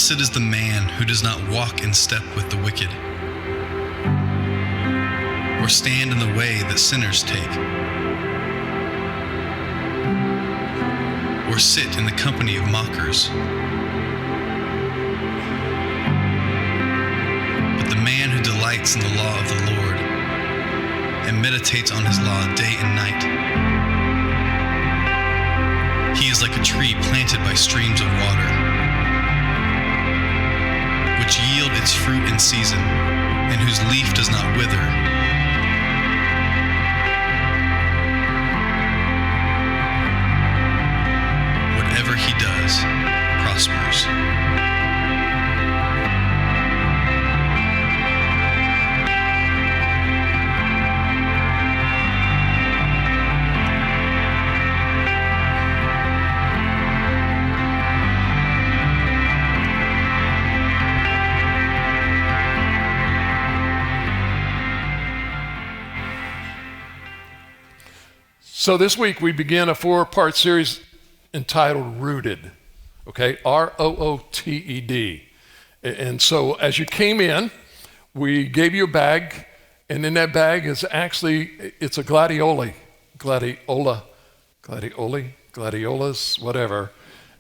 Blessed is the man who does not walk in step with the wicked, or stand in the way that sinners take, or sit in the company of mockers. But the man who delights in the law of the Lord and meditates on his law day and night, he is like a tree planted by streams of water, which yield its fruit in season, and whose leaf does not wither. Whatever he does prospers. So this week we begin a 4-part series entitled Rooted, okay, R-O-O-T-E-D. And so as you came in, we gave you a bag, and in that bag is actually, it's a gladiolas, whatever.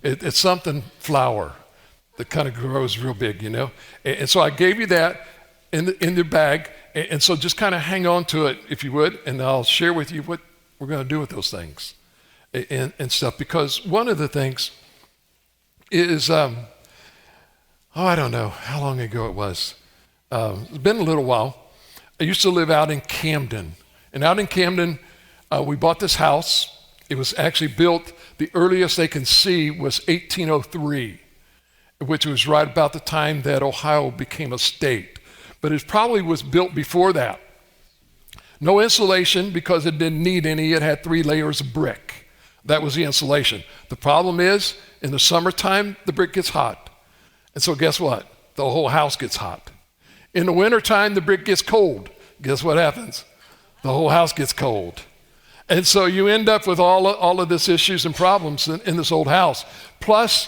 It's something flower that kind of grows real big, you know. And so I gave you that in the bag, and so just kind of hang on to it if you would, and I'll share with you what we're going to do with those things and stuff. Because one of the things is, I don't know how long ago it was. It's been a little while. I used to live out in Camden. And out in Camden, we bought this house. It was actually built, the earliest they can see was 1803, which was right about the time that Ohio became a state. But it probably was built before that. No insulation because it didn't need any. It had 3 layers of brick. That was the insulation. The problem is, in the summertime, the brick gets hot. And so guess what? The whole house gets hot. In the wintertime, the brick gets cold. Guess what happens? The whole house gets cold. And so you end up with all of this issues and problems in this old house. Plus,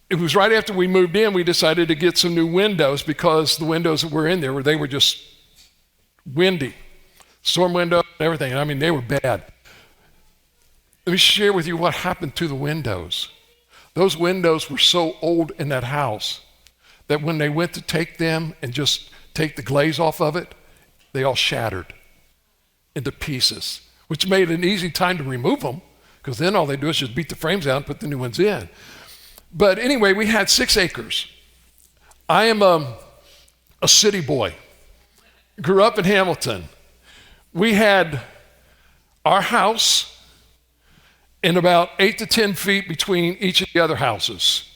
it was right after we moved in, we decided to get some new windows because the windows that were in there, they were just windy. Storm window and everything. I mean, they were bad. Let me share with you what happened to the windows. Those windows were so old in that house that when they went to take them and just take the glaze off of it, they all shattered into pieces, which made it an easy time to remove them because then all they do is just beat the frames out and put the new ones in. But anyway, we had 6 acres. I am a city boy. Grew up in Hamilton. We had our house and about 8 to 10 feet between each of the other houses.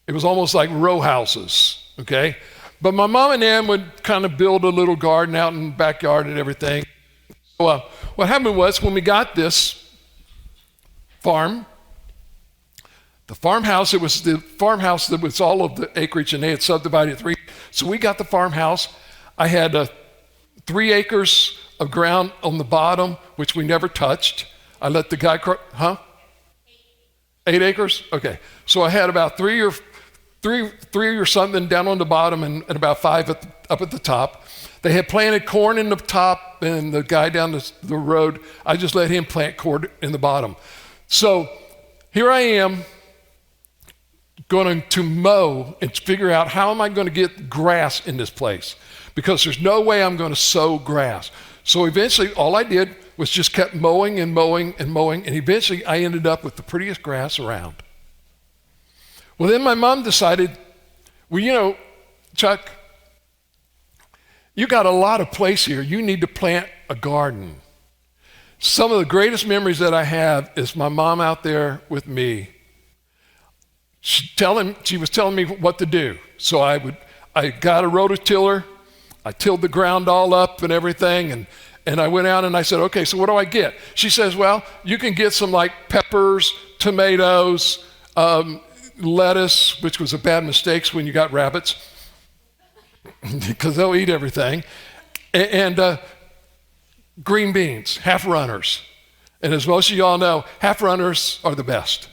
It was almost like row houses, okay? But my mom and them would kind of build a little garden out in the backyard and everything. So what happened was when we got this farm, the farmhouse, it was the farmhouse that was all of the acreage and they had subdivided 3. So we got the farmhouse. I had 3 acres of ground on the bottom, which we never touched. I let the guy, 8 acres? Okay. So I had about 3 or something down on the bottom and about 5 up at the top. They had planted corn in the top, and the guy down the road, I just let him plant corn in the bottom. So here I am going to mow and figure out how am I going to get grass in this place, because there's no way I'm going to sow grass. So eventually all I did was just kept mowing and mowing and mowing, and eventually I ended up with the prettiest grass around. Well, then my mom decided, well, you know, Chuck, you got a lot of place here. You need to plant a garden. Some of the greatest memories that I have is my mom out there with me. She was telling me what to do. So I got a rototiller. I tilled the ground all up and everything, and I went out and I said, okay, so what do I get? She says, well, you can get some like peppers, tomatoes, lettuce, which was a bad mistake when you got rabbits, because they'll eat everything, and green beans, half runners. And as most of y'all know, half runners are the best.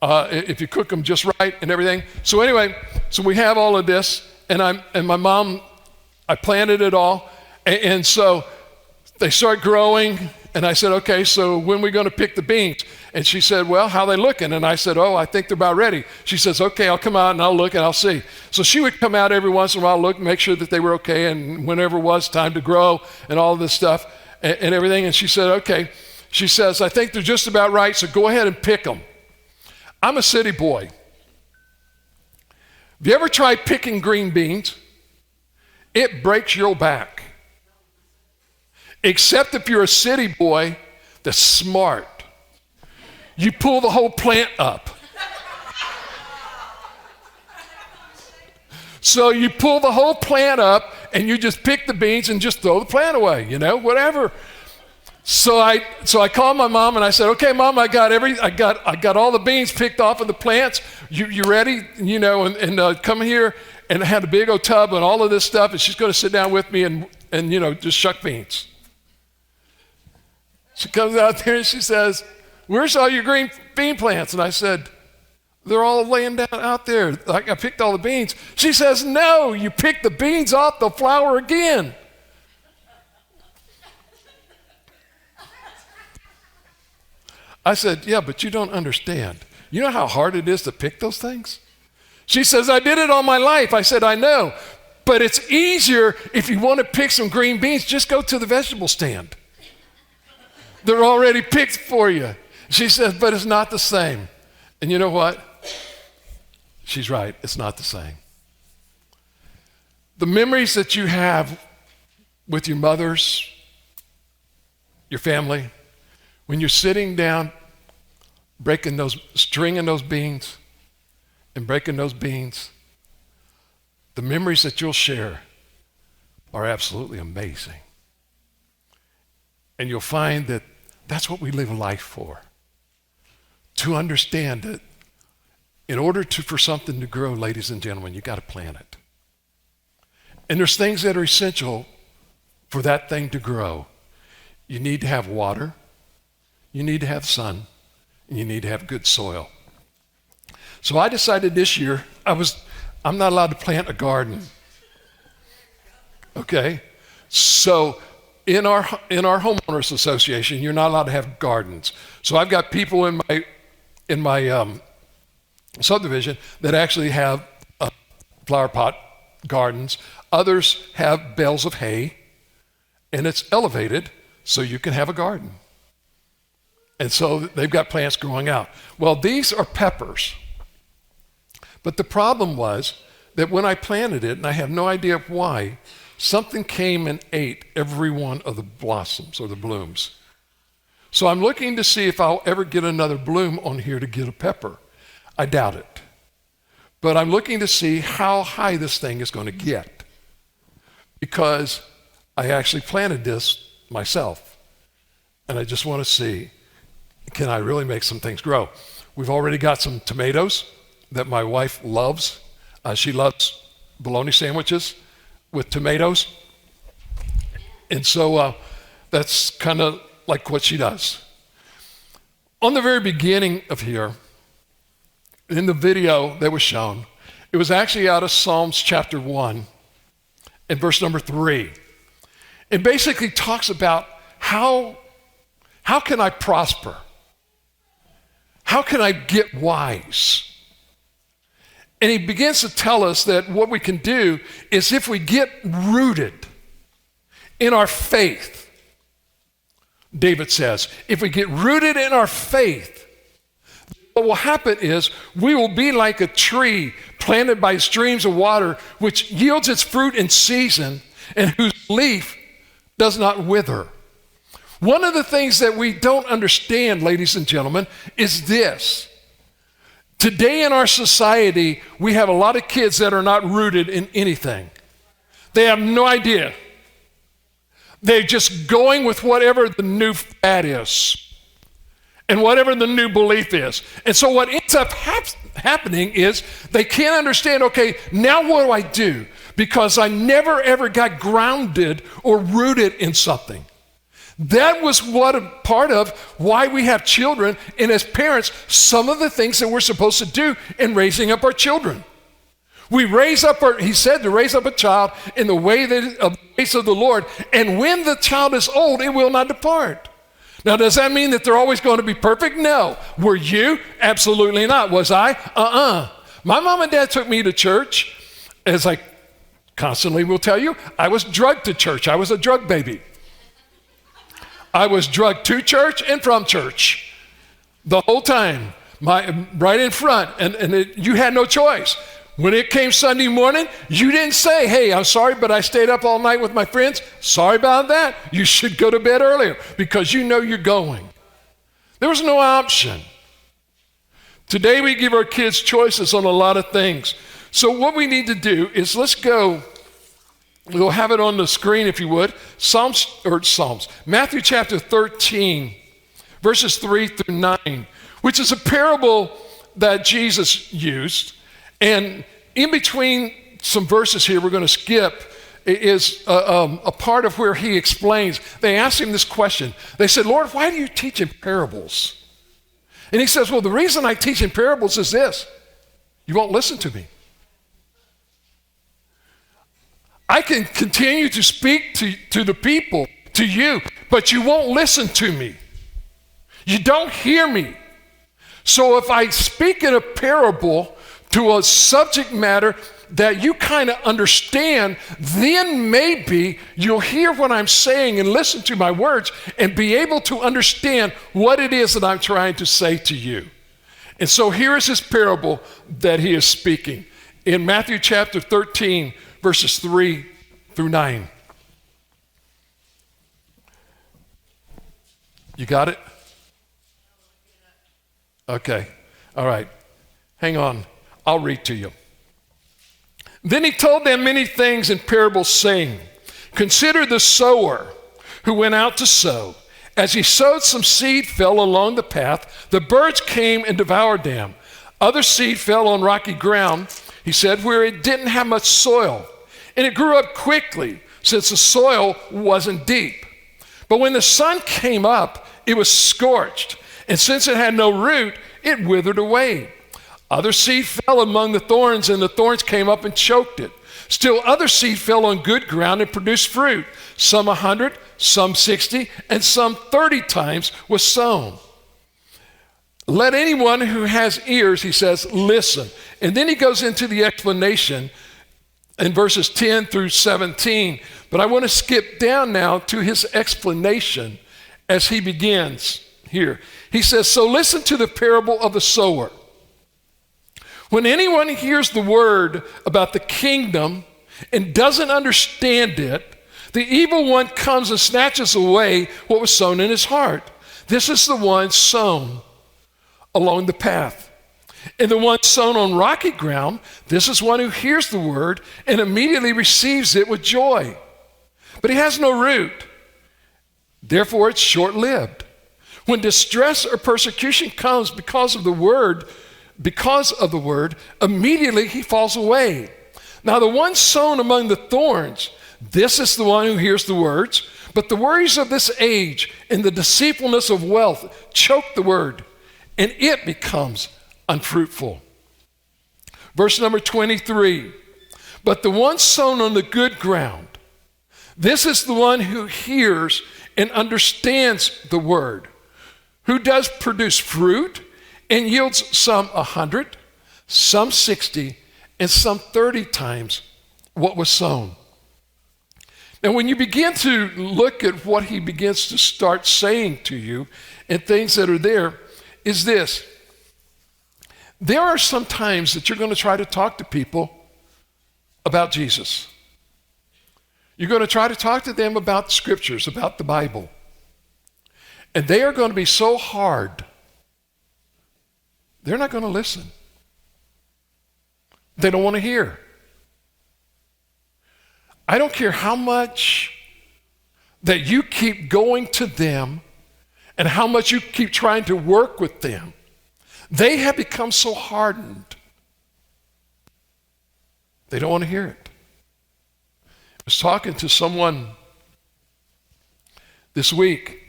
if you cook them just right and everything. So anyway, so we have all of this, and my mom, I planted it all, and so they start growing, and I said, okay, so when are we going to pick the beans? And she said, well, how are they looking? And I said, oh, I think they're about ready. She says, okay, I'll come out and I'll look and I'll see. So she would come out every once in a while, look, make sure that they were okay, and whenever it was time to grow and all this stuff and everything. And she said, okay. She says, I think they're just about right, so go ahead and pick them. I'm a city boy. Have you ever tried picking green beans? It breaks your back. Except if you're a city boy that's smart. You pull the whole plant up. So you pull the whole plant up and you just pick the beans and just throw the plant away, whatever. So I called my mom and I said, okay, Mom, I got all the beans picked off of the plants. You ready? And come here. And I had a big old tub and all of this stuff, and she's going to sit down with me and just shuck beans. She comes out there and she says, where's all your green bean plants? And I said, they're all laying down out there. I picked all the beans. She says, no, you pick the beans off the flower again. I said, yeah, but you don't understand. You know how hard it is to pick those things? She says, I did it all my life. I said, I know, but it's easier if you want to pick some green beans, just go to the vegetable stand. They're already picked for you. She says, but it's not the same. And you know what? She's right, it's not the same. The memories that you have with your mothers, your family, when you're sitting down, stringing those beans and breaking those beans, the memories that you'll share are absolutely amazing. And you'll find that that's what we live life for. To understand that in order for something to grow, ladies and gentlemen, you got to plant it. And there's things that are essential for that thing to grow. You need to have water, you need to have sun, and you need to have good soil. So I decided this year, I'm not allowed to plant a garden. Okay? So in our homeowners association, you're not allowed to have gardens. So I've got people in my subdivision that actually have flower pot gardens. Others have bales of hay, and it's elevated so you can have a garden. And so they've got plants growing out. Well, these are peppers. But the problem was that when I planted it, and I have no idea why, something came and ate every one of the blossoms or the blooms. So I'm looking to see if I'll ever get another bloom on here to get a pepper. I doubt it. But I'm looking to see how high this thing is going to get, because I actually planted this myself. And I just want to see, can I really make some things grow? We've already got some tomatoes that my wife loves. She loves bologna sandwiches with tomatoes. And so that's kind of like what she does. On the very beginning of here, in the video that was shown, it was actually out of Psalms chapter 1 and verse number 3. It basically talks about how can I prosper? How can I get wise? And he begins to tell us that what we can do is, if we get rooted in our faith, David says, if we get rooted in our faith, what will happen is we will be like a tree planted by streams of water, which yields its fruit in season and whose leaf does not wither. One of the things that we don't understand, ladies and gentlemen, is this. Today in our society, we have a lot of kids that are not rooted in anything. They have no idea. They're just going with whatever the new fad is and whatever the new belief is. And so what ends up happening is they can't understand, okay, now what do I do? Because I never ever got grounded or rooted in something. That was what a part of why we have children, and as parents, some of the things that we're supposed to do in raising up our children. We raise up he said to raise up a child in the way of the ways of the Lord, and when the child is old, it will not depart. Now, does that mean that they're always going to be perfect? No. Were you? Absolutely not. Was I? My mom and dad took me to church. As I constantly will tell you, I was drugged to church. I was a drug baby. I was drugged to church and from church the whole time, right in front, and you had no choice. When it came Sunday morning, you didn't say, hey, I'm sorry, but I stayed up all night with my friends. Sorry about that. You should go to bed earlier because you know you're going. There was no option. Today we give our kids choices on a lot of things. So what we need to do is let's go. We'll have it on the screen if you would. Matthew chapter 13, verses 3 through 9, which is a parable that Jesus used. And in between some verses here we're going to skip is a part of where he explains. They asked him this question. They said, Lord, why do you teach in parables? And he says, well, the reason I teach in parables is this. You won't listen to me. I can continue to speak to the people, to you, but you won't listen to me. You don't hear me. So if I speak in a parable to a subject matter that you kind of understand, then maybe you'll hear what I'm saying and listen to my words and be able to understand what it is that I'm trying to say to you. And so here is this parable that he is speaking in Matthew chapter 13, verses 3 through 9. You got it? Okay. All right. Hang on. I'll read to you. Then he told them many things in parables, saying, consider the sower who went out to sow. As he sowed, some seed fell along the path. The birds came and devoured them. Other seed fell on rocky ground, he said, where it didn't have much soil. And it grew up quickly, since the soil wasn't deep. But when the sun came up, it was scorched. And since it had no root, it withered away. Other seed fell among the thorns, and the thorns came up and choked it. Still other seed fell on good ground and produced fruit. Some 100, some 60, and some 30 times was sown. Let anyone who has ears, he says, listen. And then he goes into the explanation in verses 10 through 17. But I want to skip down now to his explanation as he begins here. He says, so listen to the parable of the sower. When anyone hears the word about the kingdom and doesn't understand it, the evil one comes and snatches away what was sown in his heart. This is the one sown along the path. And the one sown on rocky ground, this is one who hears the word and immediately receives it with joy. But he has no root. Therefore, it's short-lived. When distress or persecution comes because of the word, immediately he falls away. Now the one sown among the thorns, this is the one who hears the words, but the worries of this age and the deceitfulness of wealth choke the word, and it becomes unfruitful. Verse number 23, but the one sown on the good ground, this is the one who hears and understands the word, who does produce fruit and yields some 100, some 60, and some 30 times what was sown. Now, when you begin to look at what he begins to start saying to you and things that are there, is this. There are some times that you're going to try to talk to people about Jesus. You're going to try to talk to them about the scriptures, about the Bible. And they are going to be so hard, they're not going to listen. They don't want to hear. I don't care how much that you keep going to them and how much you keep trying to work with them. They have become so hardened. They don't want to hear it. I was talking to someone this week.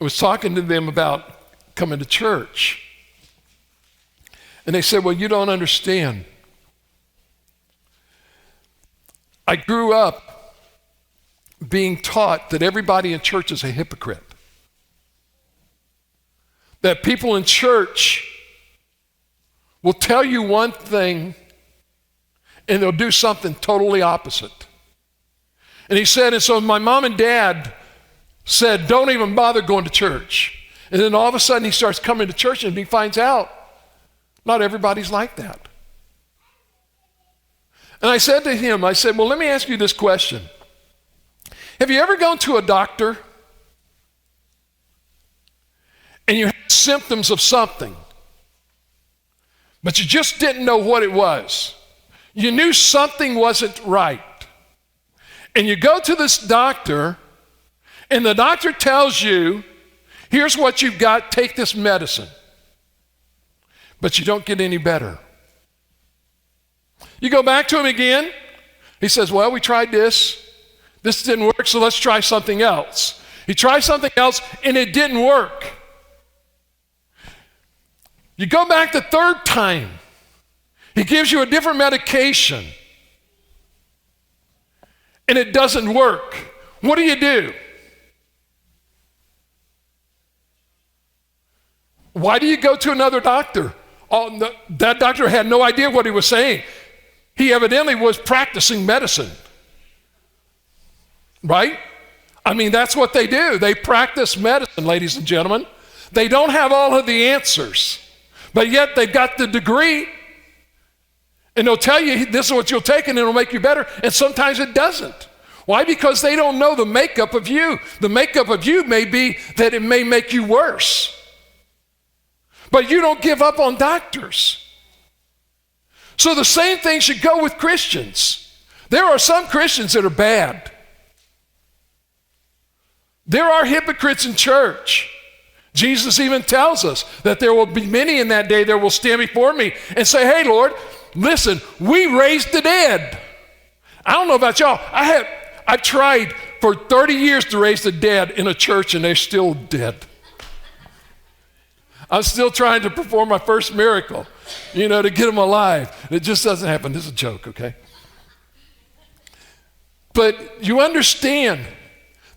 I was talking to them about coming to church. And they said, well, you don't understand. I grew up being taught that everybody in church is a hypocrite. That people in church will tell you one thing and they'll do something totally opposite. And he said, and so my mom and dad said, don't even bother going to church. And then all of a sudden he starts coming to church and he finds out not everybody's like that. And I said to him, I said, well, let me ask you this question. Have you ever gone to a doctor and you had symptoms of something, but you just didn't know what it was? You knew something wasn't right. And you go to this doctor, and the doctor tells you, here's what you've got, take this medicine. But you don't get any better. You go back to him again. He says, well, we tried this. This didn't work, so let's try something else. He tries something else, and it didn't work. You go back the third time. He gives you a different medication, and it doesn't work. What do? Why do you go to another doctor? Oh, no, that doctor had no idea what he was saying. He evidently was practicing medicine. Right? I mean, that's what they do. They practice medicine, ladies and gentlemen. They don't have all of the answers, but yet they've got the degree, and they'll tell you this is what you'll take and it'll make you better, and sometimes it doesn't. Why? Because they don't know the makeup of you. The makeup of you may be that it may make you worse. But you don't give up on doctors. So the same thing should go with Christians. There are some Christians that are bad. There are hypocrites in church. Jesus even tells us that there will be many in that day that will stand before me and say, hey, Lord, listen, we raised the dead. I don't know about y'all. I've tried for 30 years to raise the dead in a church, and they're still dead. I'm still trying to perform my first miracle, to get them alive. It just doesn't happen. This is a joke, okay? But you understand,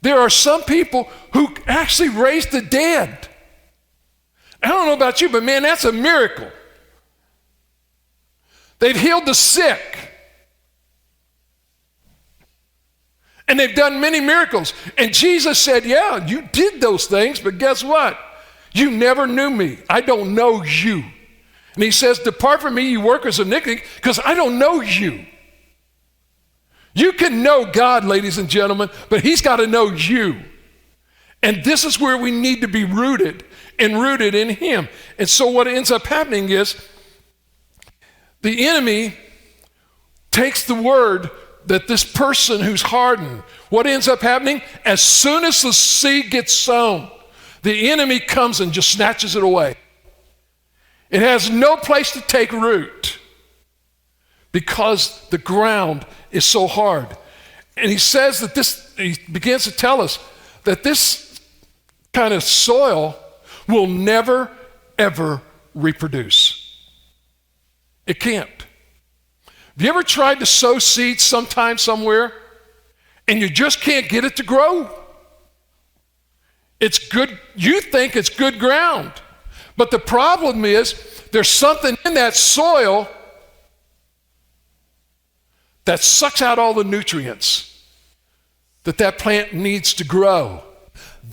there are some people who actually raise the dead. I don't know about you, but man, that's a miracle. They've healed the sick. And they've done many miracles. And Jesus said, yeah, you did those things, but guess what? You never knew me. I don't know you. And he says, depart from me, you workers of iniquity, because I don't know you. You can know God, ladies and gentlemen, but he's got to know you. And this is where we need to be rooted in him. And so what ends up happening is the enemy takes the word that this person who's hardened, what ends up happening? As soon as the seed gets sown, the enemy comes and just snatches it away. It has no place to take root because the ground is so hard. And he says that he begins to tell us that this kind of soil will never, ever reproduce. It can't. Have you ever tried to sow seeds sometime somewhere and you just can't get it to grow? It's good, you think it's good ground. But the problem is there's something in that soil that sucks out all the nutrients that plant needs to grow.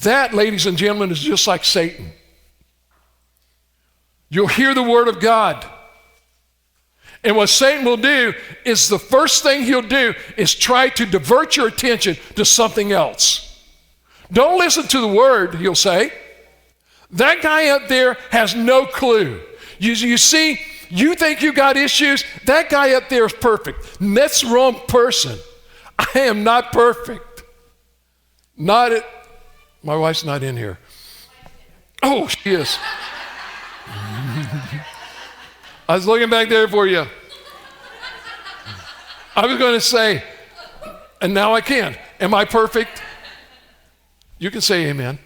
That, ladies and gentlemen, is just like Satan. You'll hear the word of God. And what Satan will do is the first thing he'll do is try to divert your attention to something else. Don't listen to the word, he'll say. That guy up there has no clue. You see, you think you got issues. That guy up there is perfect. And that's the wrong person. I am not perfect. My wife's not in here. Oh, she is. I was looking back there for you. I was going to say, and now I can. Am I perfect? You can say amen.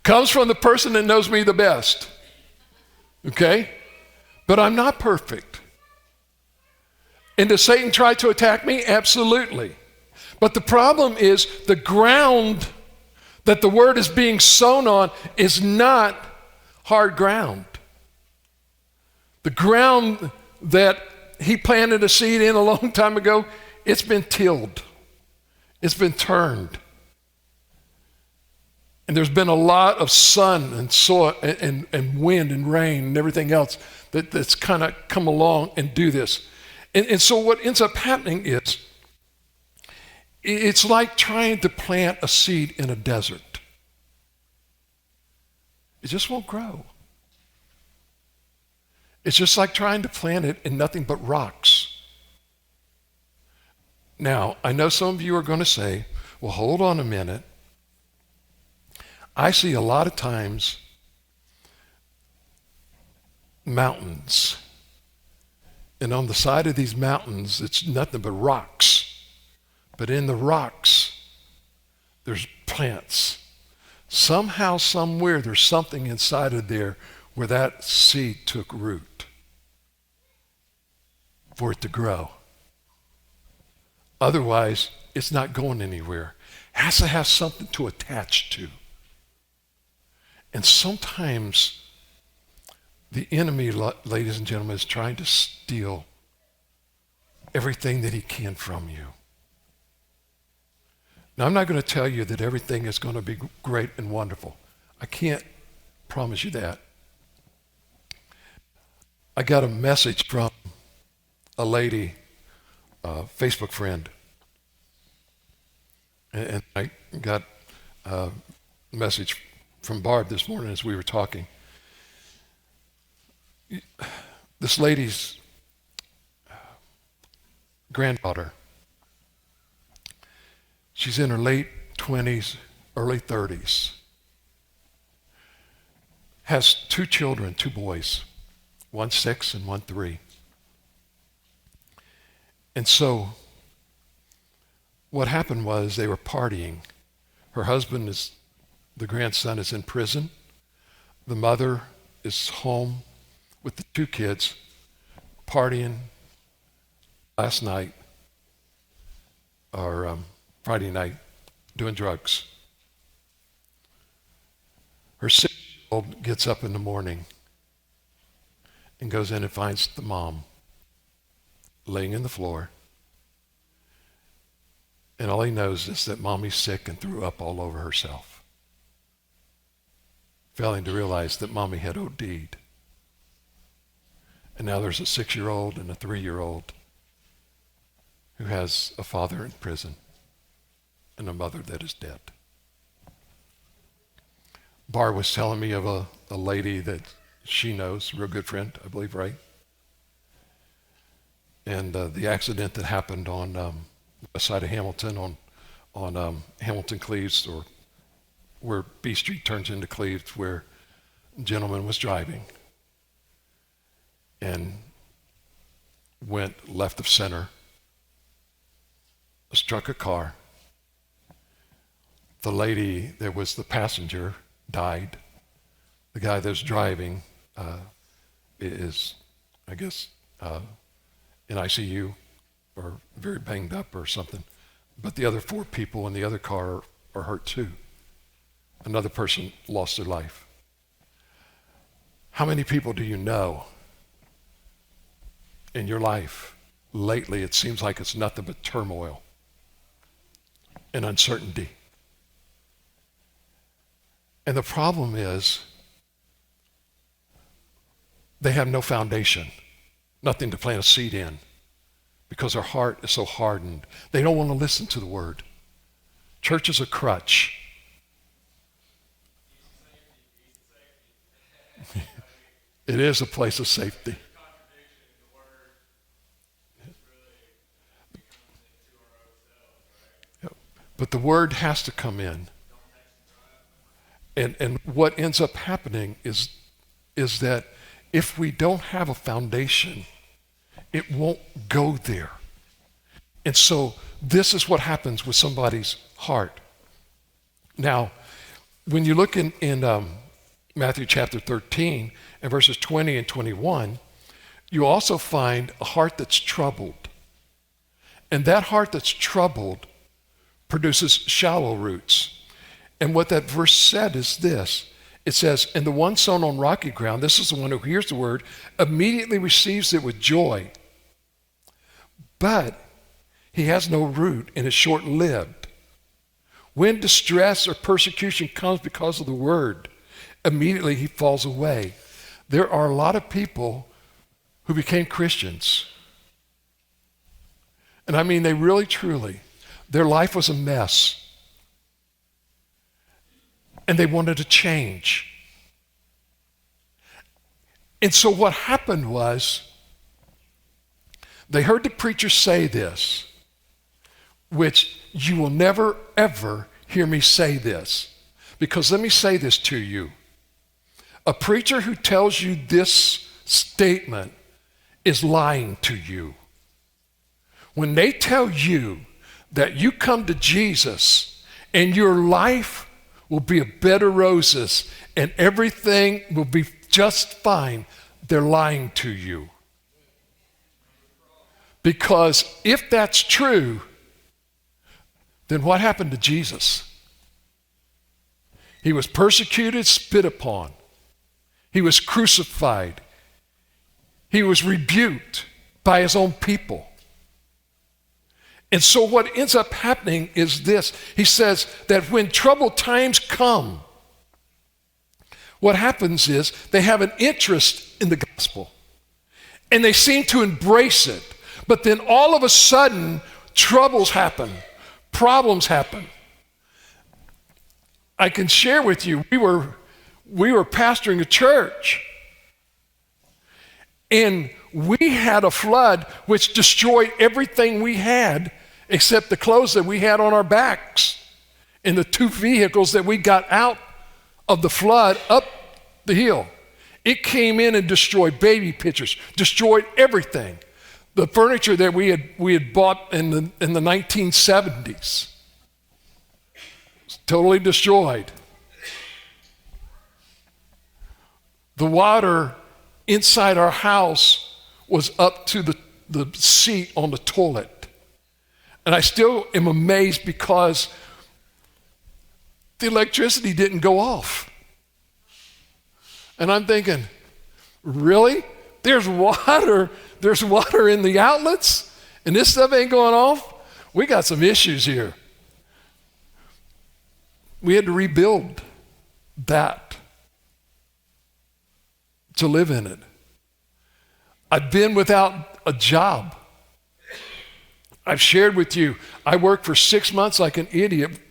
Comes from the person that knows me the best. Okay? But I'm not perfect. And does Satan try to attack me? Absolutely. But the problem is the ground that the word is being sown on is not hard ground. The ground that he planted a seed in a long time ago, it's been tilled. It's been turned. And there's been a lot of sun and soil and wind and rain and everything else that's kind of come along and do this. And so what ends up happening is it's like trying to plant a seed in a desert. It just won't grow. It's just like trying to plant it in nothing but rocks. Now, I know some of you are going to say, well, hold on a minute. I see a lot of times mountains, and on the side of these mountains, it's nothing but rocks. But in the rocks, there's plants. Somehow, somewhere, there's something inside of there where that seed took root for it to grow. Otherwise, it's not going anywhere. It has to have something to attach to. And sometimes the enemy, ladies and gentlemen, is trying to steal everything that he can from you. Now, I'm not going to tell you that everything is going to be great and wonderful. I can't promise you that. I got a message from a lady, a Facebook friend, and I got a message from Barb this morning as we were talking. This lady's granddaughter, she's in her late 20s, early 30s, has 2 children, 2 boys, one 6 and one 3. And so what happened was they were partying. Her husband the grandson is in prison. The mother is home with the 2 kids, partying last night, or Friday night, doing drugs. Her 6-year-old gets up in the morning and goes in and finds the mom laying in the floor. And all he knows is that mommy's sick and threw up all over herself, failing to realize that mommy had OD'd. And now there's a 6-year-old and a 3-year-old who has a father in prison and a mother that is dead. Barb was telling me of a lady that she knows, a real good friend, I believe, right? And the accident that happened on the west side of Hamilton, on Hamilton Cleves, or where B Street turns into Cleves, where a gentleman was driving and went left of center, struck a car. The lady that was the passenger died. The guy that's driving is, I guess, in ICU or very banged up or something. But the other 4 people in the other car are hurt too. Another person lost their life. How many people do you know in your life lately? It seems like it's nothing but turmoil and uncertainty. And the problem is they have no foundation, nothing to plant a seed in, because their heart is so hardened. They don't want to listen to the word. Church is a crutch. It is a place of safety. But the word has to come in. And what ends up happening is that if we don't have a foundation, it won't go there. And so this is what happens with somebody's heart. Now, when you look in Matthew chapter 13 and verses 20 and 21, you also find a heart that's troubled. And that heart that's troubled produces shallow roots. And what that verse said is this. It says, and the one sown on rocky ground, this is the one who hears the word, immediately receives it with joy. But he has no root and is short-lived. When distress or persecution comes because of the word, immediately he falls away. There are a lot of people who became Christians. And I mean, they really, truly, their life was a mess. And they wanted to change. And so what happened was, they heard the preacher say this, which you will never, ever hear me say this. Because let me say this to you. A preacher who tells you this statement is lying to you. When they tell you that you come to Jesus and your life will be a bed of roses and everything will be just fine, they're lying to you. Because if that's true, then what happened to Jesus? He was persecuted, spit upon. He was crucified. He was rebuked by his own people. And so what ends up happening is this. He says that when troubled times come, what happens is they have an interest in the gospel. And they seem to embrace it. But then all of a sudden, troubles happen. Problems happen. I can share with you, we were pastoring a church. And we had a flood which destroyed everything we had except the clothes that we had on our backs and the 2 vehicles that we got out of the flood up the hill. It came in and destroyed baby pictures, destroyed everything. The furniture that we had bought in the 1970s was totally destroyed. The water inside our house was up to the seat on the toilet. And I still am amazed because the electricity didn't go off. And I'm thinking, really? There's water in the outlets and this stuff ain't going off? We got some issues here. We had to rebuild that to live in it. I've been without a job. I've shared with you, I worked for 6 months like an idiot,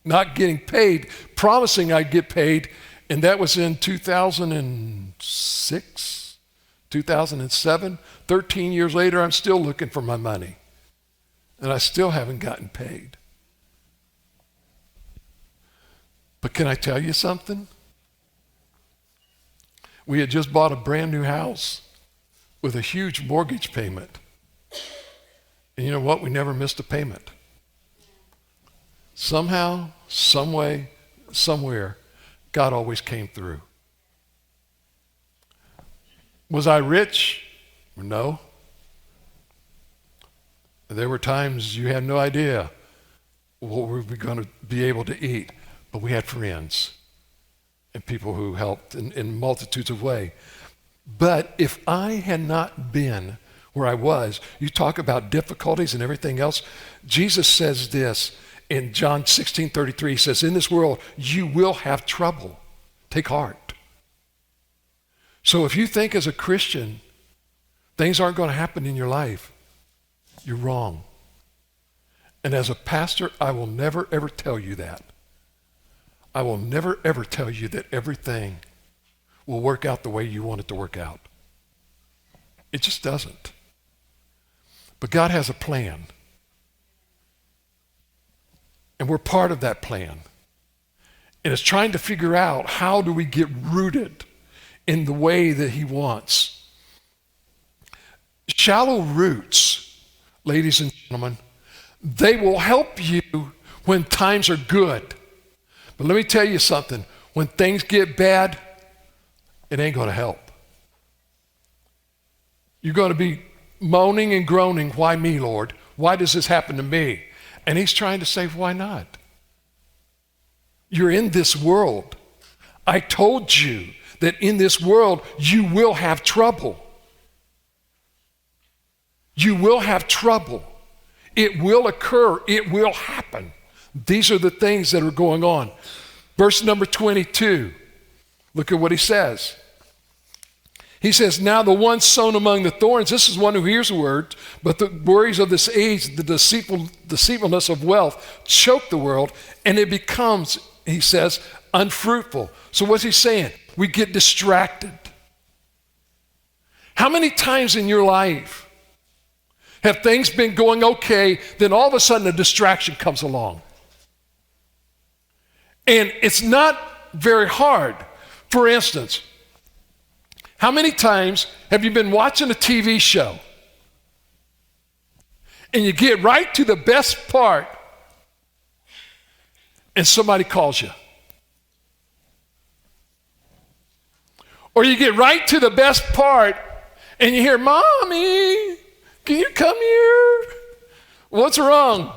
not getting paid, promising I'd get paid, and that was in 2006, 2007. 13 years later, I'm still looking for my money, and I still haven't gotten paid. But can I tell you something? We had just bought a brand new house with a huge mortgage payment. And you know what? We never missed a payment. Somehow, some way, somewhere, God always came through. Was I rich? No. There were times you had no idea what we were going to be able to eat, but we had friends and people who helped in multitudes of ways. But if I had not been where I was, you talk about difficulties and everything else. Jesus says this in John 16:33. He says, in this world, you will have trouble. Take heart. So if you think as a Christian, things aren't going to happen in your life, you're wrong. And as a pastor, I will never, ever tell you that. I will never, ever tell you that everything will work out the way you want it to work out. It just doesn't. But God has a plan. And we're part of that plan. And it's trying to figure out how do we get rooted in the way that he wants. Shallow roots, ladies and gentlemen, They will help you when times are good. But let me tell you something. When things get bad, it ain't going to help. You're going to be moaning and groaning, why me, Lord? Why does this happen to me? And he's trying to say, why not? You're in this world. I told you that in this world you will have trouble. You will have trouble. It will occur. It will happen. These are the things that are going on. Verse number 22. Look at what he says. He says, now the one sown among the thorns, this is one who hears the word, but the worries of this age, the deceitfulness of wealth, choke the world, and it becomes, he says, unfruitful. So what's he saying? We get distracted. How many times in your life have things been going okay, then all of a sudden a distraction comes along? And it's not very hard. For instance, how many times have you been watching a TV show and you get right to the best part and somebody calls you? Or you get right to the best part and you hear, Mommy, can you come here? What's wrong?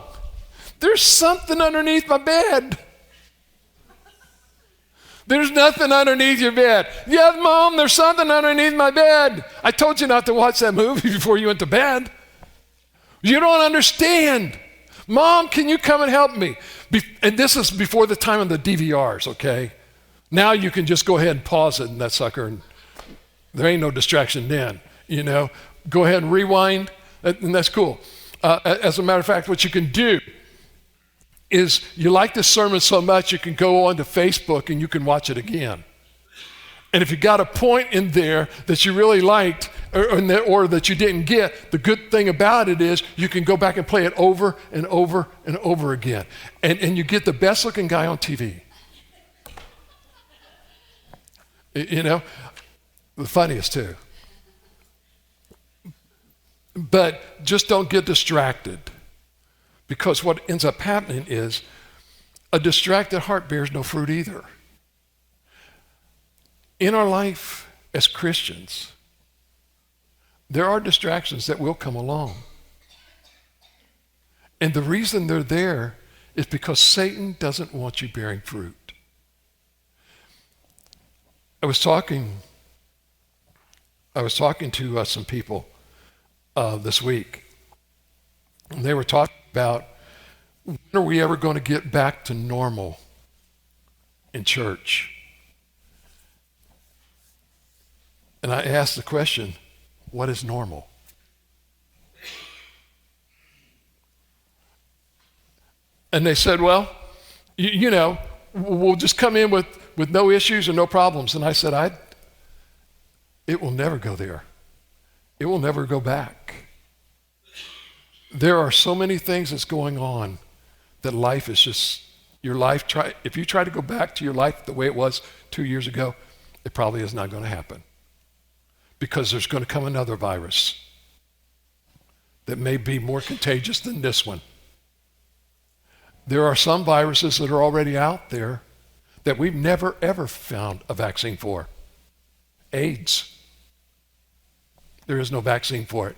There's something underneath my bed. There's nothing underneath your bed. Yeah, Mom, there's something underneath my bed. I told you not to watch that movie before you went to bed. You don't understand. Mom, can you come and help me? And this is before the time of the DVRs, okay? Now you can just go ahead and pause it in that sucker, and there ain't no distraction then, you know? Go ahead and rewind, and that's cool. As a matter of fact, what you can do is you like this sermon so much you can go onto Facebook and you can watch it again. And if you got a point in there that you really liked or that you didn't get, the good thing about it is you can go back and play it over and over and over again. And you get the best looking guy on TV. You know, the funniest too. But just don't get distracted. Because what ends up happening is a distracted heart bears no fruit either. In our life as Christians, there are distractions that will come along. And the reason they're there is because Satan doesn't want you bearing fruit. I was talking to some people this week, and they were talking about when are we ever going to get back to normal in church? And I asked the question, what is normal? And they said, well, you know, we'll just come in with no issues or no problems. And I said, it will never go there. It will never go back. There are so many things that's going on that life is just, your life, if you try to go back to your life the way it was 2 years ago, it probably is not going to happen. Because there's going to come another virus that may be more contagious than this one. There are some viruses that are already out there that we've never ever found a vaccine for. AIDS. There is no vaccine for it.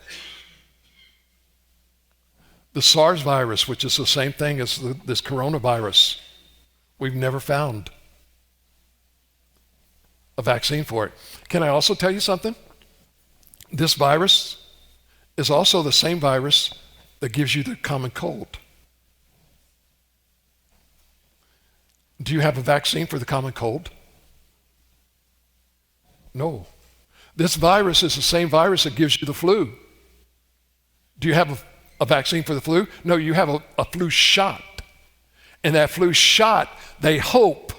The SARS virus, which is the same thing as this coronavirus, we've never found a vaccine for it. Can I also tell you something? This virus is also the same virus that gives you the common cold. Do you have a vaccine for the common cold? No. This virus is the same virus that gives you the flu. Do you have a vaccine for the flu? No, you have a flu shot. And that flu shot, they hope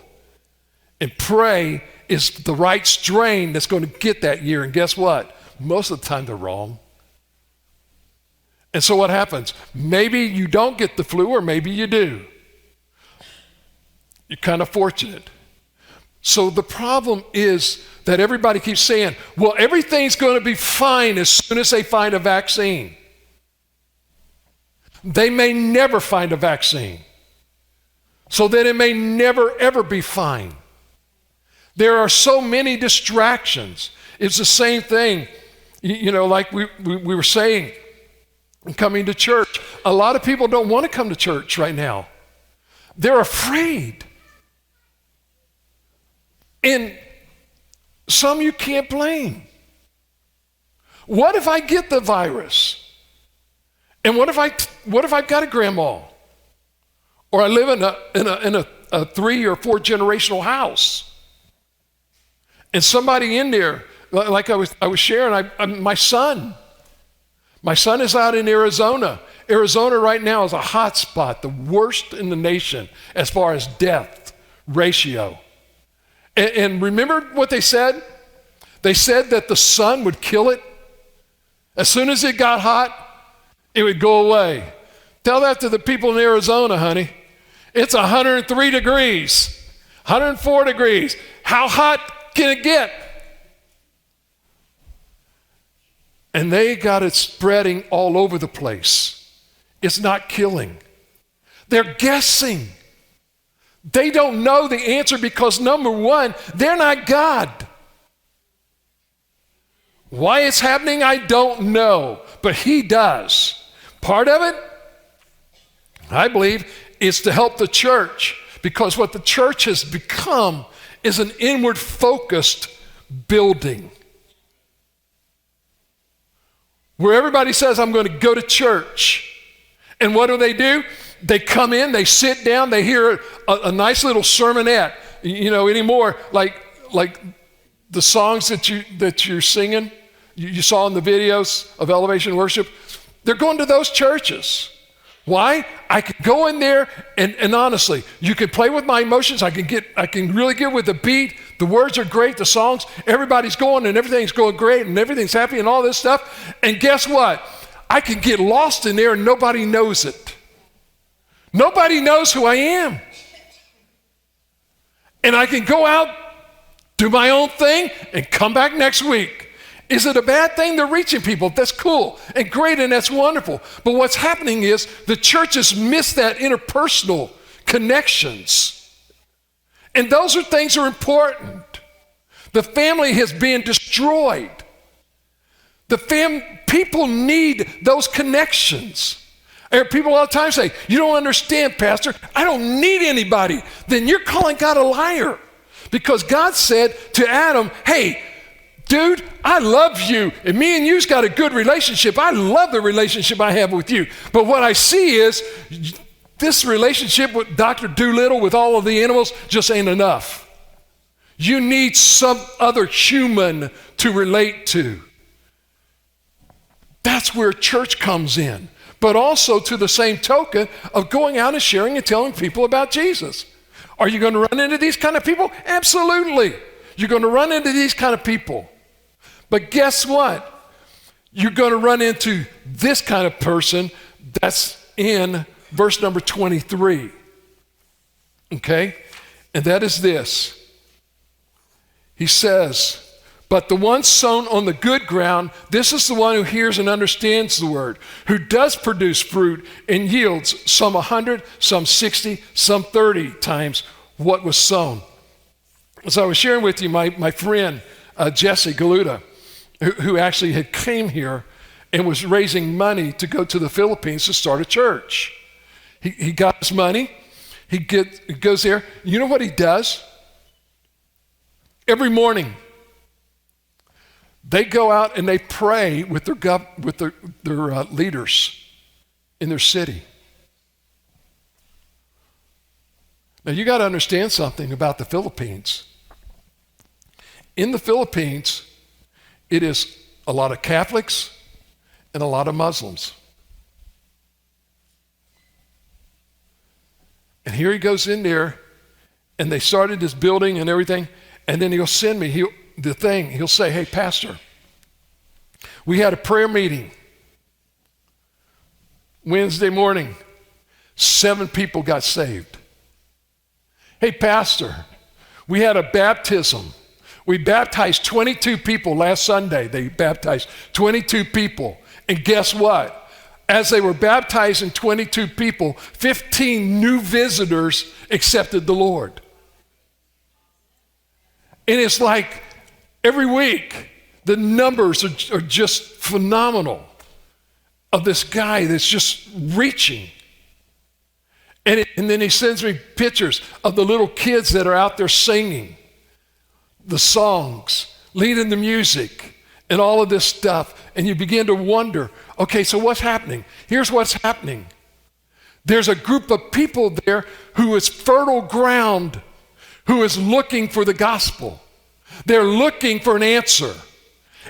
and pray is the right strain that's going to get that year. And guess what? Most of the time they're wrong. And so what happens? Maybe you don't get the flu, or maybe you do. You're kind of fortunate. So the problem is that everybody keeps saying, well, everything's going to be fine as soon as they find a vaccine. They may never find a vaccine, so that it may never, ever be fine. There are so many distractions. It's the same thing, like we were saying, coming to church. A lot of people don't want to come to church right now. They're afraid. And some you can't blame. What if I get the virus? And what if I've got a grandma? Or I live in a 3 or 4 generational house. And somebody in there, like I was sharing, my son is out in Arizona. Arizona right now is a hot spot, the worst in the nation as far as death ratio. And remember what they said? They said that the sun would kill it. As soon as it got hot, it would go away. Tell that to the people in Arizona, honey. It's 103 degrees, 104 degrees. How hot can it get? And they got it spreading all over the place. It's not killing. They're guessing. They don't know the answer because, number one, they're not God. Why it's happening, I don't know, but He does. Part of it, I believe, is to help the church, because what the church has become is an inward-focused building where everybody says, I'm going to go to church. And what do? They come in, they sit down, they hear a nice little sermonette, anymore, like the songs that you're singing, you saw in the videos of Elevation Worship. They're going to those churches. Why? I can go in there and honestly, you can play with my emotions. I can really get with the beat. The words are great, the songs, everybody's going and everything's going great and everything's happy and all this stuff. And guess what? I can get lost in there and nobody knows it. Nobody knows who I am. And I can go out, do my own thing, and come back next week. Is it a bad thing? They're reaching people. That's cool and great, and that's wonderful. But what's happening is the church has missed that interpersonal connections. And those are things that are important. The family has been destroyed. People need those connections. I hear people all the time say, you don't understand, Pastor. I don't need anybody. Then you're calling God a liar. Because God said to Adam, hey, dude, I love you, and me and you's got a good relationship. I love the relationship I have with you. But what I see is this relationship with Dr. Doolittle with all of the animals just ain't enough. You need some other human to relate to. That's where church comes in. But also to the same token of going out and sharing and telling people about Jesus. Are you going to run into these kind of people? Absolutely. You're going to run into these kind of people. But guess what? You're going to run into this kind of person that's in verse number 23. Okay? And that is this. He says, but the one sown on the good ground, this is the one who hears and understands the word, who does produce fruit and yields some 100, some 60, some 30 times what was sown. As I was sharing with you, my friend, Jesse Galuda, who actually had came here and was raising money to go to the Philippines to start a church. He got his money. He goes there. You know what he does? Every morning, they go out and they pray with their leaders in their city. Now you got to understand something about the Philippines. In the Philippines, it is a lot of Catholics and a lot of Muslims. And here he goes in there, and they started this building and everything, and then he'll send me he'll say, hey, Pastor, we had a prayer meeting Wednesday morning. 7 people got saved. Hey, Pastor, we had a baptism. We baptized 22 people last Sunday. They baptized 22 people. And guess what? As they were baptizing 22 people, 15 new visitors accepted the Lord. And it's like every week, the numbers are just phenomenal of this guy that's just reaching. And then he sends me pictures of the little kids that are out there singing the songs, leading the music, and all of this stuff. And you begin to wonder, okay, so what's happening? Here's what's happening. There's a group of people there who is fertile ground, who is looking for the gospel. They're looking for an answer.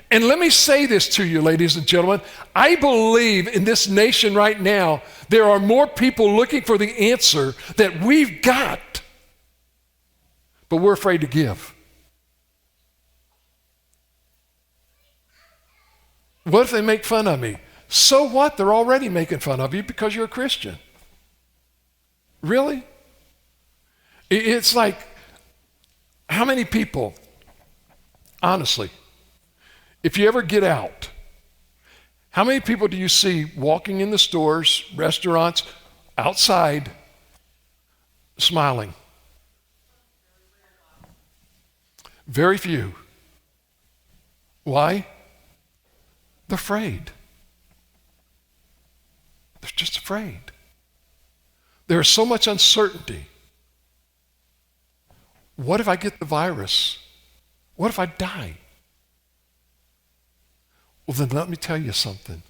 And let me say this to you, ladies and gentlemen. I believe in this nation right now, there are more people looking for the answer that we've got, but we're afraid to give. What if they make fun of me? So what? They're already making fun of you because you're a Christian. Really? It's like, how many people, honestly, if you ever get out, how many people do you see walking in the stores, restaurants, outside, smiling? Very few. Why? They're afraid. They're just afraid. There is so much uncertainty. What if I get the virus? What if I die? Well, then let me tell you something.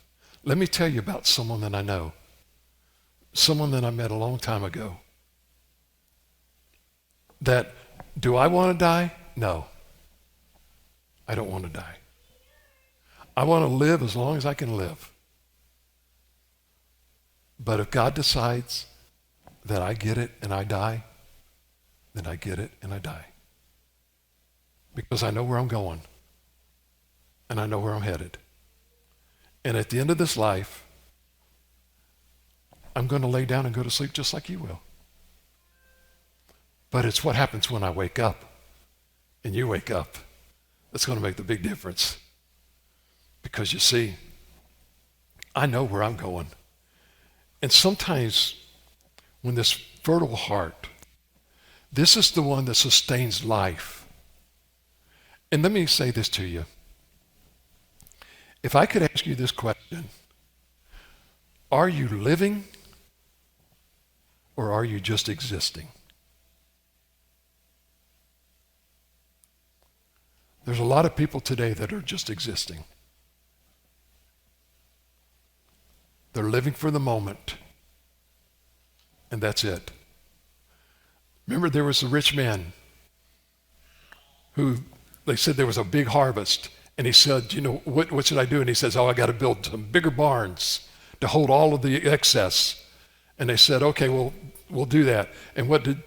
Let me tell you about someone that I know. Someone that I met a long time ago. That, do I want to die? No. I don't want to die. I want to live as long as I can live. But if God decides that I get it and I die, then I get it and I die. Because I know where I'm going. And I know where I'm headed. And at the end of this life, I'm going to lay down and go to sleep just like you will. But it's what happens when I wake up and you wake up that's going to make the big difference. Because you see, I know where I'm going. And sometimes when this fertile heart, this is the one that sustains life. And let me say this to you. If I could ask you this question, are you living or are you just existing? There's a lot of people today that are just existing. They're living for the moment, and that's it. Remember, there was a rich man who, they said there was a big harvest, and he said, you know, what should I do? And he says, I got to build some bigger barns to hold all of the excess. And they said, okay, we'll do that. And what did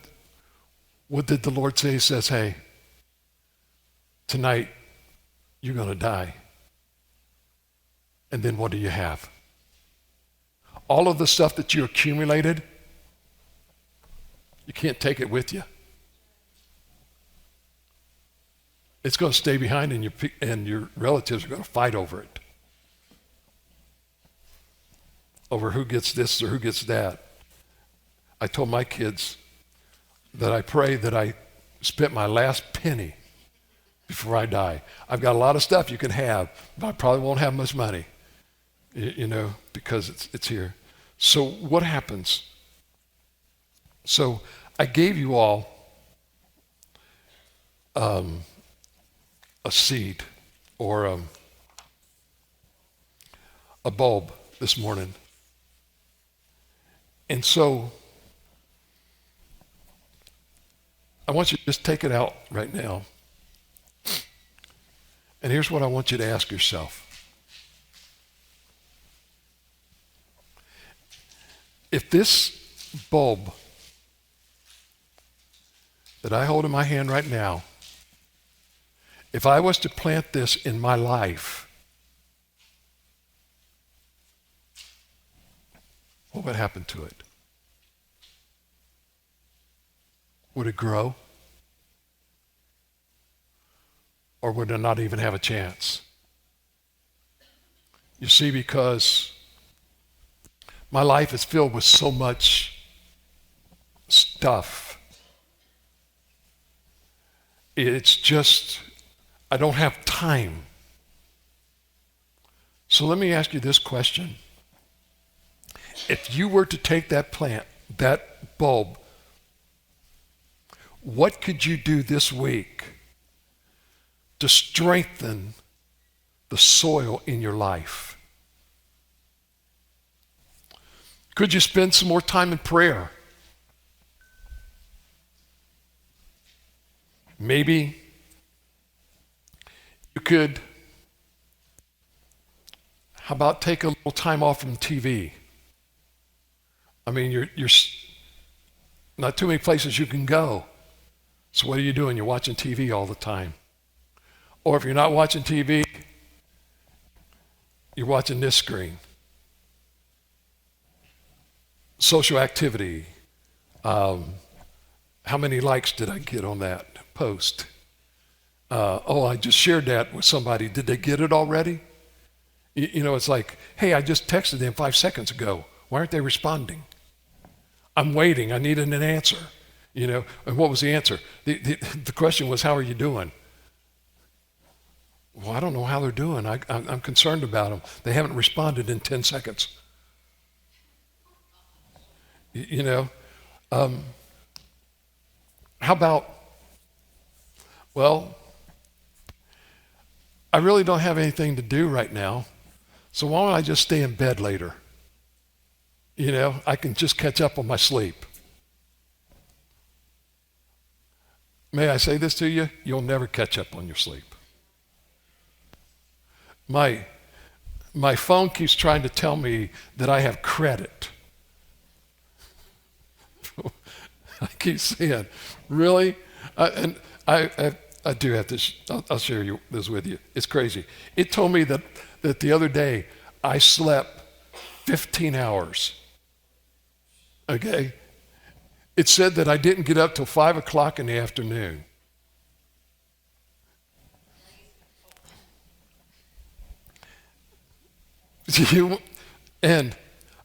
the Lord say? He says, hey, tonight you're going to die. And then what do you have? All of the stuff that you accumulated, you can't take it with you. It's going to stay behind, and your relatives are going to fight over it. Over who gets this or who gets that. I told my kids that I pray that I spent my last penny before I die. I've got a lot of stuff you can have, but I probably won't have much money, you know, because it's here. So what happens? So I gave you all a seed or a bulb this morning. And so I want you to just take it out right now. And here's what I want you to ask yourself. If this bulb that I hold in my hand right now, if I was to plant this in my life, what would happen to it? Would it grow? Or would it not even have a chance? You see, because My life is filled with so much stuff. It's just, I don't have time. So let me ask you this question. If you were to take that plant, that bulb, what could you do this week to strengthen the soil in your life? Could you spend some more time in prayer? Maybe you could, how about take a little time off from TV? I mean, you're not too many places you can go. So what are you doing? You're watching TV all the time. Or if you're not watching TV, you're watching this screen. Social activity. How many likes did I get on that post? I just shared that with somebody. Did they get it already? It's like, hey, I just texted them 5 seconds ago. Why aren't they responding? I'm waiting. I needed an answer. And what was the answer? The question was, how are you doing? Well, I don't know how they're doing. I'm concerned about them. They haven't responded in 10 seconds. How about, well, I really don't have anything to do right now, so why don't I just stay in bed later? I can just catch up on my sleep. May I say this to you? You'll never catch up on your sleep. My phone keeps trying to tell me that I have credit. I keep saying, really? I do have this. I'll share this with you. It's crazy. It told me that the other day I slept 15 hours. Okay? It said that I didn't get up till 5 o'clock in the afternoon. And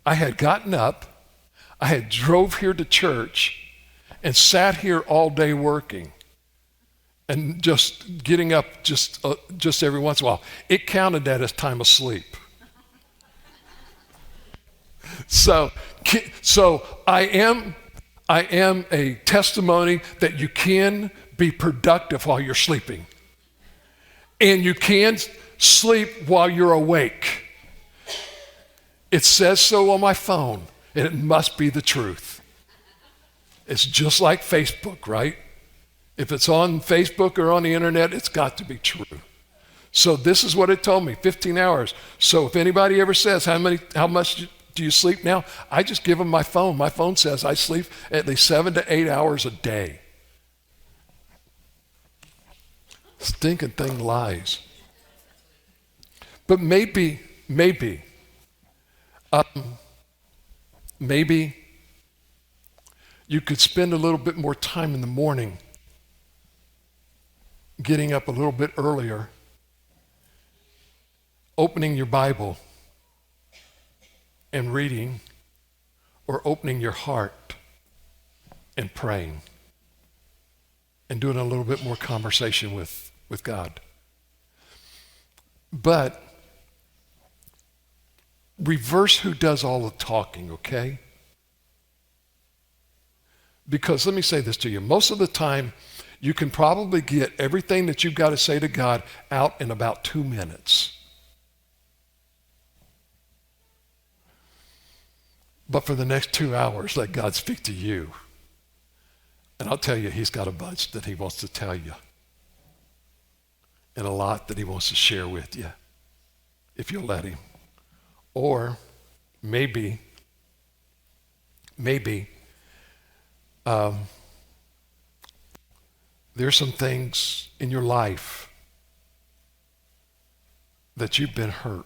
I had gotten up, I had drove here to church, and sat here all day working, and just getting up just every once in a while. It counted that as time of sleep. So I am a testimony that you can be productive while you're sleeping, and you can sleep while you're awake. It says so on my phone, and it must be the truth. It's just like Facebook, right? If it's on Facebook or on the internet, it's got to be true. So this is what it told me, 15 hours. So if anybody ever says, how much do you sleep now? I just give them my phone. My phone says I sleep at least 7 to 8 hours a day. Stinking thing lies. But maybe you could spend a little bit more time in the morning, getting up a little bit earlier, opening your Bible and reading, or opening your heart and praying, and doing a little bit more conversation with God. But reverse who does all the talking, okay? Because let me say this to you. Most of the time, you can probably get everything that you've got to say to God out in about 2 minutes. But for the next 2 hours, let God speak to you. And I'll tell you, he's got a bunch that he wants to tell you. And a lot that he wants to share with you, if you'll let him. Or maybe there's some things in your life that you've been hurt.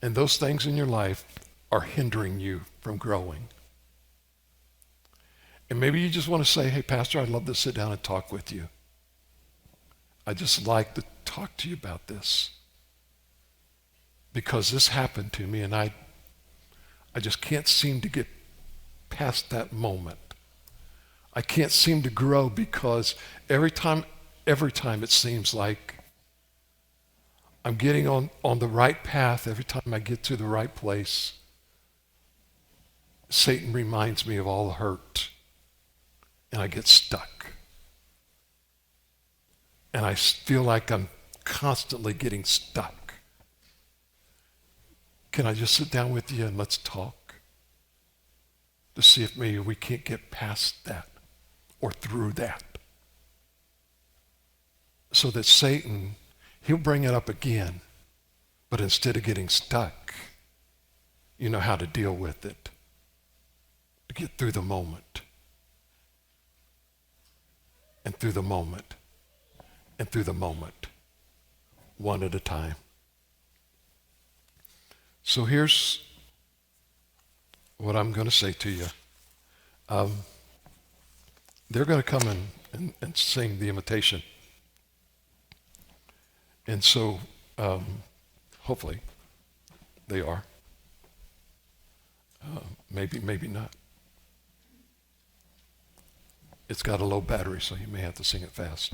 And those things in your life are hindering you from growing. And maybe you just want to say, hey, Pastor, I'd love to sit down and talk with you. I'd just like to talk to you about this. Because this happened to me and I I just can't seem to get past that moment. I can't seem to grow because every time it seems like I'm getting on the right path, every time I get to the right place, Satan reminds me of all the hurt, and I get stuck. And I feel like I'm constantly getting stuck. Can I just sit down with you and let's talk to see if maybe we can't get past that or through that? So that Satan, he'll bring it up again, but instead of getting stuck, you know how to deal with it, to get through the moment, and through the moment, and through the moment, one at a time. So here's what I'm going to say to you. They're going to come and sing the invitation. And so, hopefully, they are. Maybe not. It's got a low battery, so you may have to sing it fast.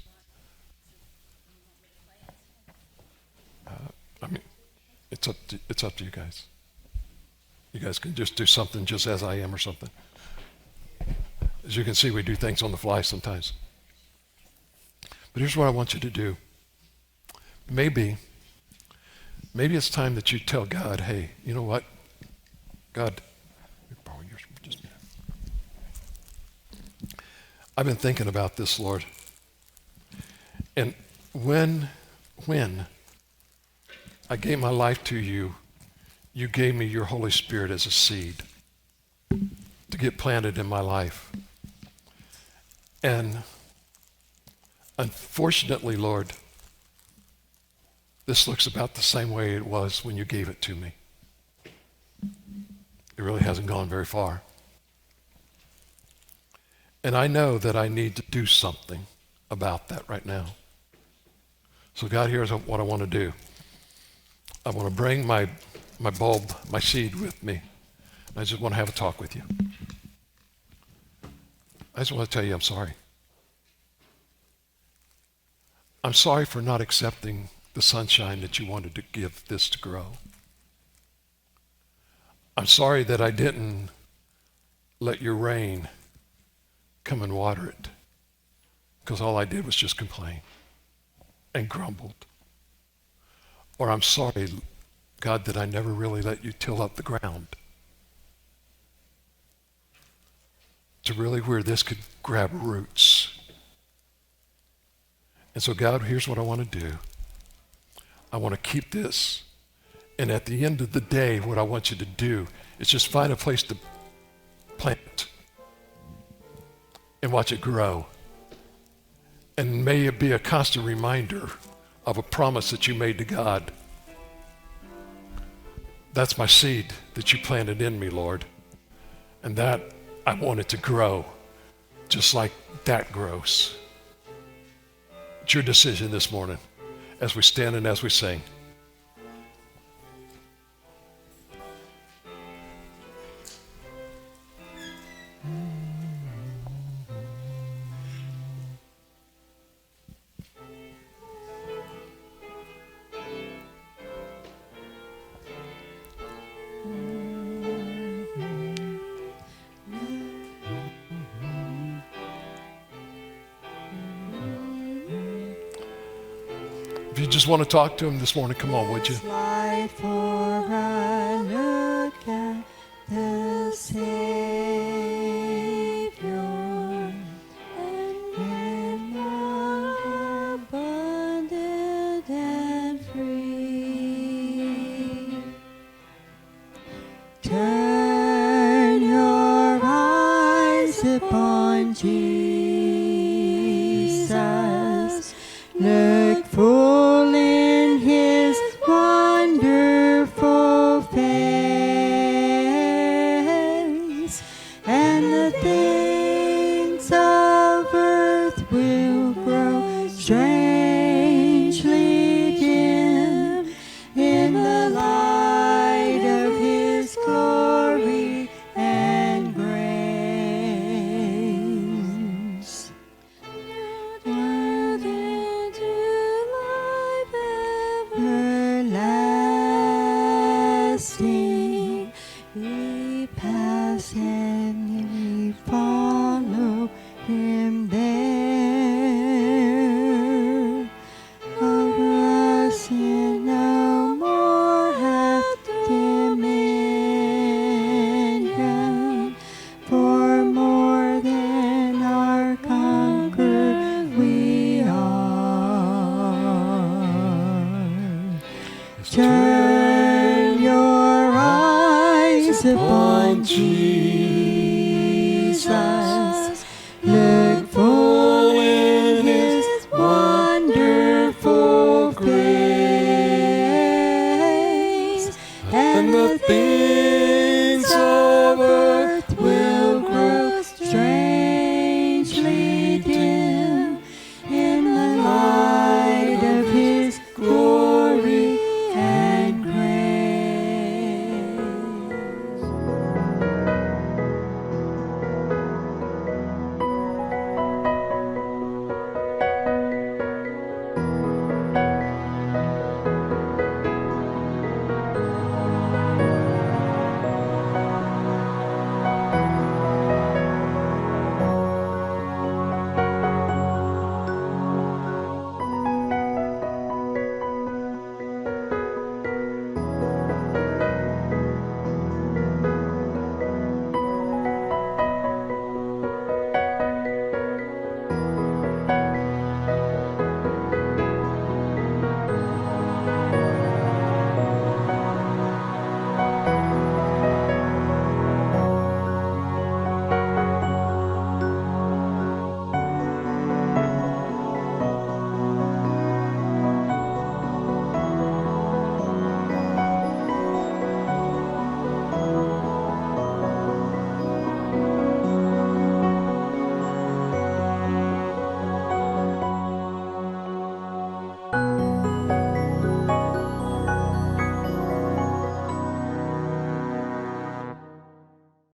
It's up to you guys. You guys can just do something just as I am or something. As you can see, we do things on the fly sometimes. But here's what I want you to do. Maybe it's time that you tell God, hey, you know what? God, let me borrow yours for just a minute. I've been thinking about this, Lord. And when I gave my life to you, you gave me your Holy Spirit as a seed to get planted in my life. And unfortunately, Lord, this looks about the same way it was when you gave it to me. It really hasn't gone very far. And I know that I need to do something about that right now. So God, here's what I want to do. I want to bring my bulb, my seed with me. I just want to have a talk with you. I just want to tell you I'm sorry. I'm sorry for not accepting the sunshine that you wanted to give this to grow. I'm sorry that I didn't let your rain come and water it, because all I did was just complain and grumbled. Or I'm sorry, God, that I never really let you till up the ground to really where this could grab roots. And so, God, here's what I want to do. I want to keep this. And at the end of the day, what I want you to do is just find a place to plant it and watch it grow. And may it be a constant reminder of a promise that you made to God. That's my seed that you planted in me, Lord. And that I want it to grow just like that grows. It's your decision this morning as we stand and as we sing. If you just want to talk to him this morning, come on, would you? Light for I look at the Savior, and when I abundant and free, turn your eyes upon Jesus.